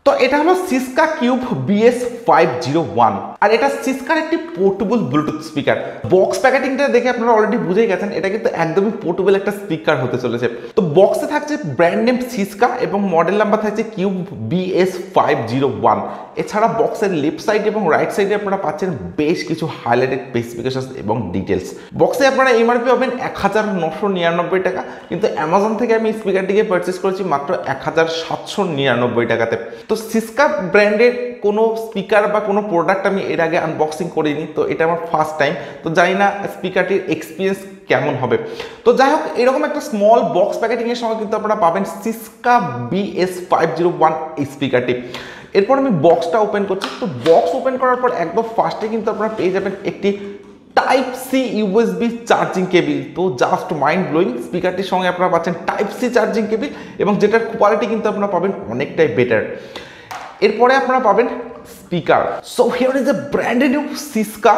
তো এটা হলো সিস্কা কিউব BS501 আর এটা সিস্কার একটি পোর্টেবল ব্লুটুথ স্পিকার। বক্স প্যাকেটিংটা দেখে আপনারা অলরেডি বুঝেই গেছেন এটা কিন্তু একদমই পোর্টেবল একটা স্পিকার হতে চলেছে। তো বক্সে থাকছে ব্র্যান্ড নেম সিস্কা এবং মডেল নাম্বার থাকছে কিউব BS501। এছাড়া বক্সের লেফট সাইড এবং রাইট সাইডে আপনারা পাচ্ছেন বেশ কিছু হাইলাইটেড স্পেসিফিকেশন এবং ডিটেলস। বক্সে আপনারা এমআরপি পাবেন 1999 টাকা, কিন্তু অ্যামাজন থেকে আমি স্পিকারটিকে পারচেস করেছি মাত্র 1799 টাকাতে। তো সিস্কা ব্র্যান্ডের কোনো স্পিকার বা কোনো প্রোডাক্ট আমি এর আগে আনবক্সিং করিনি, তো এটা আমার ফার্স্ট টাইম। তো জানি না স্পিকারটির এক্সপিরিয়েন্স কেমন হবে। তো যাই হোক, এরকম একটা স্মল বক্স প্যাকেটিংয়ের সঙ্গে কিন্তু আপনারা পাবেন সিস্কা BS501 এই স্পিকারটি। এরপর আমি বক্সটা ওপেন করছি। তো বক্স ওপেন করার পর একদম ফার্স্টে কিন্তু আপনারা পেয়ে যাবেন একটি type C USB charging cable. তো জাস্ট মাইন্ড ব্লোয়িং, স্পিকারটির সঙ্গে আপনারা পাচ্ছেন টাইপ সি চার্জিং কেবিল এবং যেটার কোয়ালিটি কিন্তু আপনারা পাবেন অনেকটাই বেটার। এরপরে আপনারা পাবেন speaker. So here is a brand new Syska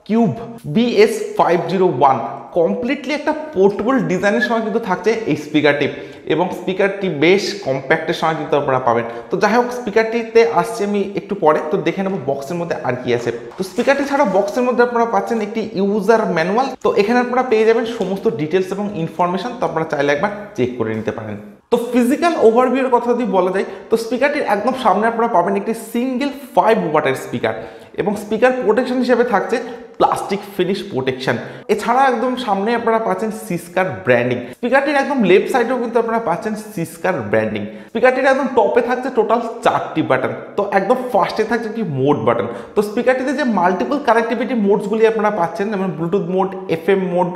cube BS501। Completely একটা পোর্টেবল ডিজাইনের সঙ্গে কিন্তু থাকছে এই স্পিকারটি এবং স্পিকারটি বেশ কম্প্যাক্টের সঙ্গে কিন্তু আপনারা পাবেন। তো যাই হোক, স্পিকারটিতে আসছে আমি একটু পরে, তো দেখে নেবো বক্সের মধ্যে আর কি আছে। তো স্পিকারটি ছাড়া বক্সের মধ্যে আপনারা পাচ্ছেন একটি ইউজার ম্যানুয়াল। তো এখানে আপনারা পেয়ে যাবেন সমস্ত ডিটেলস এবং ইনফরমেশন, তো আপনারা চাইলে একবার চেক করে নিতে পারেন। তো ফিজিক্যাল ওভারভিউর কথা যদি বলা যায়, তো স্পিকারটির একদম সামনে আপনারা পাবেন একটি সিঙ্গেল 5 ওয়াটের স্পিকার এবং স্পিকার প্রোটেকশন হিসেবে থাকছে প্লাস্টিক ফিনিশ প্রোটেকশন। এছাড়া একদম সামনে আপনারা পাচ্ছেন সিস্কার ব্র্যান্ডিং। স্পিকারটির একদম লেফট সাইডেও কিন্তু আপনারা পাচ্ছেন সিস্কার ব্র্যান্ডিং। স্পিকারটির একদম টপে থাকছে টোটাল 4টি বাটন। তো একদম ফার্স্টে থাকছে একটি মোড বাটন। তো স্পিকারটিতে যে মাল্টিপল কানেক্টিভিটি মোডসগুলি আপনারা পাচ্ছেন, যেমন bluetooth mode, FM mode,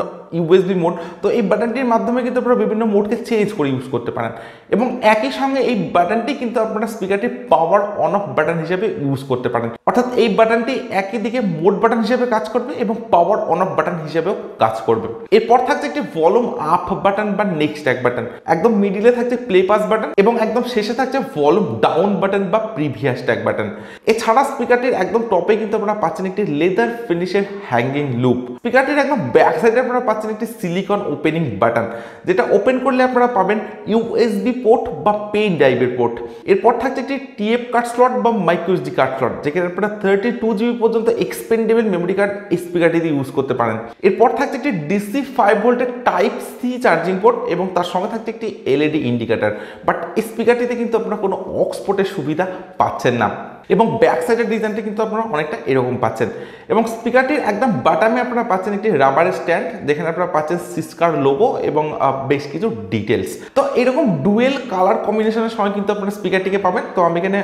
USB mode, তো এই বাটনটির মাধ্যমে কিন্তু আপনারা বিভিন্ন মোডকে চেঞ্জ করে ইউজ করতে পারেন এবং একই সঙ্গে এই বাটনটি কিন্তু আপনারা স্পিকারটির পাওয়ার অন অফ বাটন হিসেবে ইউজ করতে পারেন। অর্থাৎ এই বাটনটি একই দিকে মোড বাটন হিসেবে কাজ করবে এবং পাওয়ার অন অফ বাটন হিসেবেও কাজ করবে। এরপর থাকছে একটি ভলিউম আপ বাটন বা নেক্সট এক বাটন, একদম মিডিলে থাকছে প্লে পাস বাটন এবং একদম শেষে থাকছে ভলিউম ডাউন বাটন বা প্রিভিয়াস ট্যাগ বাটন। এছাড়া স্পিকারটির একদম টপে কিন্তু আপনারা পাচ্ছেন একটি লেদার ফিনিশের হ্যাঙ্গিং লুপ। স্পিকারটির একদম ব্যাক সাইডে আপনারা পাচ্ছেন একটি সিলিকন ওপেনিং বাটন, যেটা ওপেন করলে আপনারা পাবেন USB পোর্ট বা পেন ড্রাইভের পোর্ট। এরপর থাকছে একটি TF কার্ড স্লট বা মাইক্রো SD কার্ড স্লট, যেখানে আপনারা 32GB পর্যন্ত এক্সপেন্ডেবল মেমোরি কার্ড এই স্পিকারটিতে ইউজ করতে পারেন। এরপর থাকছে একটি DC 5 ভোল্টের টাইপ সি চার্জিং পোর্ট এবং তার সঙ্গে থাকছে একটি LED ইন্ডিকেটর। বাট এই স্পিকারটিতে কিন্তু আপনারা কোনো অক্স পোর্টের সুবিধা পাচ্ছেন না এবং ব্যাক সাইডের ডিজাইনটি কিন্তু আপনারা অনেকটা এরকম পাচ্ছেন এবং স্পিকারটির একদম বাটামে আপনারা পাচ্ছেন একটি রাবারের স্ট্যান্ড, যেখানে আপনারা পাচ্ছেন সিস্কার লোগো এবং বেশ কিছু ডিটেলস। তো এরকম ডুয়েল কালার কম্বিনেশনের সময় কিন্তু আপনারা স্পিকারটিকে পাবেন। তো আমি এখানে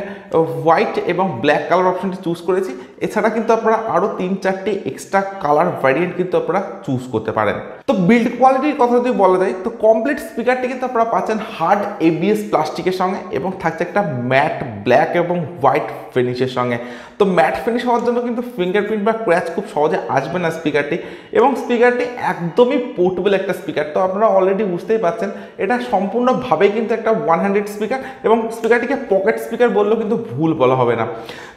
হোয়াইট এবং ব্ল্যাক কালার অপশনটি চুজ করেছি। এছাড়া কিন্তু আপনারা আরও 3-4টি এক্সট্রা কালার ভ্যারিয়েন্ট কিন্তু আপনারা চুজ করতে পারেন। তো বিল্ড কোয়ালিটির কথা যদি বলা যায়, তো কমপ্লিট স্পিকারটি কিন্তু আপনারা পাচ্ছেন হার্ড ABS প্লাস্টিকের সঙ্গে এবং থাকছে একটা ম্যাট ব্ল্যাক এবং হোয়াইট ফিনিশের সঙ্গে। তো ম্যাট ফিনিশ হওয়ার জন্য কিন্তু ফিঙ্গারপ্রিন্ট বা ক্র্যাচ খুব সহজে আসবে না স্পিকারটি এবং স্পিকারটি একদমই পোর্টেবল একটা স্পিকার। তো আপনারা অলরেডি বুঝতেই পারছেন এটা সম্পূর্ণভাবেই কিন্তু একটা 100 স্পিকার এবং স্পিকারটিকে পকেট স্পিকার বললেও কিন্তু ভুল বলা হবে না।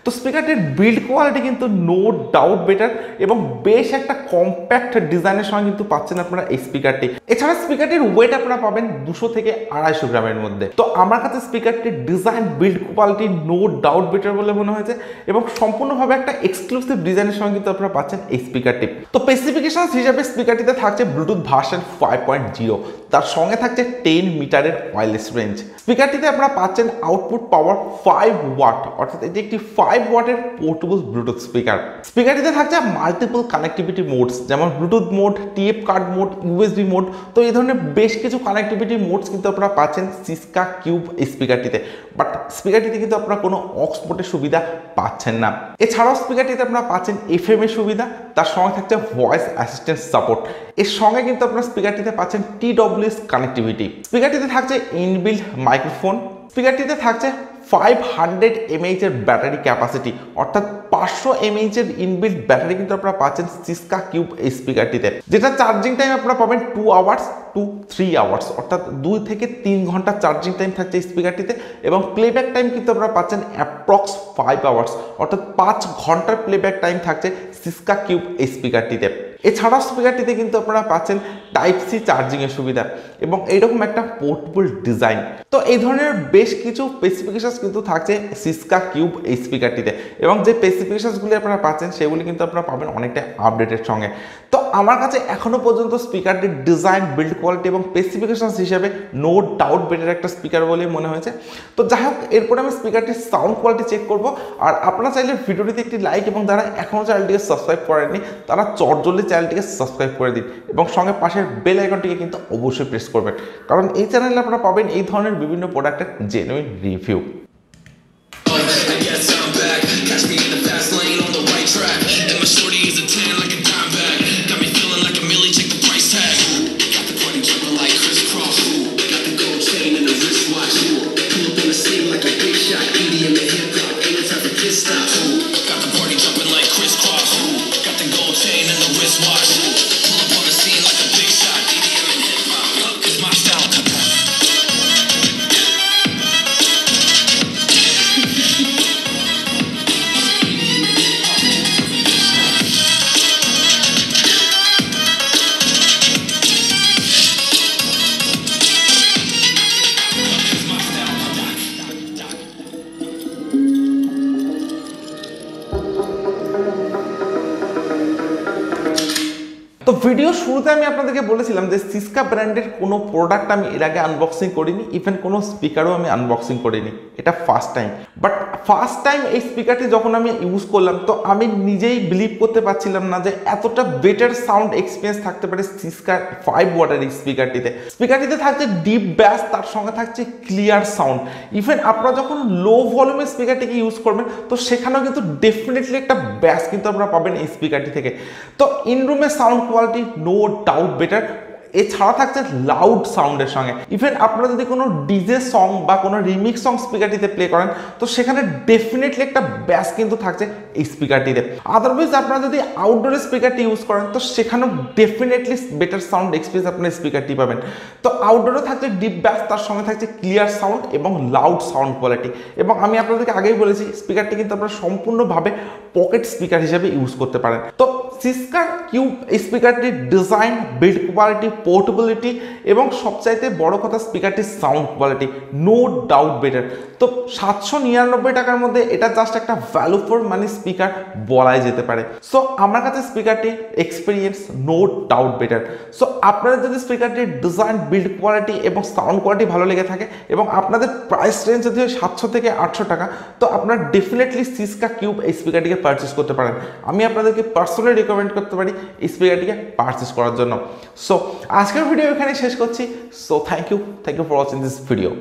তো স্পিকারটির বিল্ড কোয়ালিটি কিন্তু নো ডাউট বেটার এবং বেশ একটা কম্প্যাক্ট ডিজাইনের সঙ্গে কিন্তু পাচ্ছেন আপনারা এই স্পিকারটি। এছাড়া স্পিকারটির ওয়েট আপনারা পাবেন 200 থেকে 250 গ্রামের মধ্যে। তো আমার কাছে স্পিকারটির design build quality no doubt better বলে মনে হয়েছে এবং সম্পূর্ণভাবে একটা এক্সক্লুসিভ ডিজাইনের সঙ্গে কিন্তু আপনারা পাচ্ছেন এই স্পিকারটি। তো স্পেসিফিকেশন হিসাবে স্পিকারটিতে থাকছে ব্লুটুথ ভার্সন 5.0, তার সঙ্গে থাকছে 10 মিটারের ওয়্যারলেস রেঞ্জ। স্পিকারটিতে আপনারা পাচ্ছেন আউটপুট পাওয়ার 5 ওয়াট, অর্থাৎ এটি একটি 5 ওয়াটের পোর্টেবল ব্লুটুথ স্পিকার। স্পিকারটিতে থাকছে মাল্টিপল কানেক্টিভিটি মোডস, যেমন bluetooth mode, TF card mode, USB mode. তো এই ধরনের বেশ কিছু কানেক্টিভিটি মোডস কিন্তু আপনারা পাচ্ছেন সিস্কা কিউব এই স্পিকারটিতে। বাট স্পিকারটিতে কিন্তু আপনারা কোনো অক্স পোর্টের সুবিধা পাচ্ছেন না। এছাড়াও স্পিকারটিতে আপনারা পাচ্ছেন FM এর সুবিধা, তার সঙ্গে থাকছে ভয়েস অ্যাসিস্ট্যান্ট সাপোর্ট। এর সঙ্গে কিন্তু আপনারা স্পিকারটিতে পাচ্ছেন TWS কানেক্টিভিটি। স্পিকারটিতে থাকছে ইনবিল্ট মাইক্রোফোন। স্পিকারটিতে থাকছে 500 mAh এর ব্যাটারি ক্যাপাসিটি, অর্থাৎ 500 mAh এর ইনবিল্ট ব্যাটারি কিন্তু আপনারা পাচ্ছেন সিস্কা কিউব এই স্পিকারটিতে, যেটা চার্জিং টাইম আপনারা পাবেন 2 আওয়ার্স টু 3 আওয়ার্স, অর্থাৎ 2 থেকে 3 ঘন্টা চার্জিং টাইম থাকছে এই স্পিকারটিতে এবং প্লেব্যাক টাইম কিন্তু আপনারা পাচ্ছেন অ্যাপ্রক্স 5 আওয়ার্স, অর্থাৎ 5 ঘন্টার প্লেব্যাক টাইম থাকছে সিস্কা কিউব এই স্পিকারটিতে। এছাড়াও স্পিকারটিতে কিন্তু আপনারা পাচ্ছেন টাইপ সি চার্জিংয়ের সুবিধা এবং এইরকম একটা পোর্টেবল ডিজাইন। তো এই ধরনের বেশ কিছু স্পেসিফিকেশনস কিন্তু থাকছে সিস্কা কিউব এই স্পিকারটিতে, এবং যে স্পেসিফিকেশনসগুলি আপনারা পাচ্ছেন সেগুলি কিন্তু আপনারা পাবেন অনেকটা আপডেটের সঙ্গে। তো আমার কাছে এখনো পর্যন্ত স্পিকারটির ডিজাইন, বিল্ড কোয়ালিটি এবং স্পেসিফিকেশনস হিসেবে নো ডাউট বেটার একটা স্পিকার বলে মনে হয়েছে। তো যাই হোক, এরপরে আমি স্পিকারটির সাউন্ড কোয়ালিটি চেক করব। আর আপনারা চাইলে ভিডিওটিতে একটি লাইক এবং যারা এখনও চ্যানেলটিকে সাবস্ক্রাইব করেননি তারা চটজলদি চ্যানেলটিকে সাবস্ক্রাইব করে দিন এবং সঙ্গে পাশের বেল আইকনটিকে কিন্তু অবশ্যই প্রেস করবেন, কারণ এই চ্যানেলে আপনারা পাবেন এই ধরনের বিভিন্ন প্রোডাক্টের জেনুইন রিভিউ। তো ভিডিও শুরুতে আমি আপনাদেরকে বলেছিলাম যে সিস্কা ব্র্যান্ডের কোনো প্রোডাক্ট আমি এর আগে আনবক্সিং করিনি, ইভেন কোনো স্পিকারও আমি আনবক্সিং করিনি, এটা first time. But first time এই স্পিকারটি যখন আমি ইউজ করলাম তো আমি নিজেই বিলিভ করতে পারছিলাম না যে এতটা বেটার সাউন্ড এক্সপিরিয়েন্স থাকতে পারে সিস্কার 5 ওয়াটের এই স্পিকারটিতে। স্পিকারটিতে থাকছে ডিপ ব্যাস, তার সঙ্গে থাকছে ক্লিয়ার সাউন্ড। ইভেন আপনারা যখন লো ভলিউমের স্পিকারটিকে ইউজ করবেন তো সেখানেও কিন্তু ডেফিনেটলি একটা ব্যাস কিন্তু আপনারা পাবেন এই স্পিকারটি থেকে। তো ইনরুমের sound quality no doubt better. এছাড়া থাকছে লাউড সাউন্ডের সঙ্গে। ইভেন আপনারা যদি কোনো ডিজে সং বা কোনো রিমিক্স সং স্পিকারটিতে প্লে করেন তো সেখানে ডেফিনেটলি একটা ব্যাস কিন্তু থাকছে এই স্পিকারটিতে। আদারওয়াইজ আপনারা যদি আউটডোরের স্পিকারটি ইউজ করেন তো সেখানেও ডেফিনেটলি বেটার সাউন্ড এক্সপিরিয়েন্স আপনার স্পিকারটি পাবেন। তো আউটডোরে থাকছে ডিপ ব্যাস, তার সঙ্গে থাকছে ক্লিয়ার সাউন্ড এবং লাউড সাউন্ড কোয়ালিটি। এবং আমি আপনাদেরকে আগেই বলেছি স্পিকারটি কিন্তু আপনারা সম্পূর্ণভাবে পকেট স্পিকার হিসেবে ইউজ করতে পারেন। তো সিস্কা কিউব এই স্পিকারটির ডিজাইন, বিল্ড কোয়ালিটি, পোর্টেবিলিটি এবং সবচাইতে বড় কথা স্পিকারটির sound quality no doubt better. তো 799 টাকার মধ্যে এটা জাস্ট একটা ভ্যালু ফর মানি স্পিকার বলাই যেতে পারে। সো আমার কাছে স্পিকারটির experience no doubt better. So আপনারা যদি স্পিকারটির ডিজাইন, বিল্ড কোয়ালিটি এবং সাউন্ড কোয়ালিটি ভালো লেগে থাকে এবং আপনাদের প্রাইস রেঞ্জ যদি হয় 700 থেকে 800 টাকা, তো আপনারা ডেফিনেটলি সিস্কা কিউব এই স্পিকারটিকে পারচেস করতে পারেন। আমি আপনাদেরকে পার্সোনালি রিকমেন্ড করতে পারি এই স্পিকারটিকে পারচেস করার জন্য। সো আজকের ভিডিও এখানে শেষ করছি। So thank you for watching this video.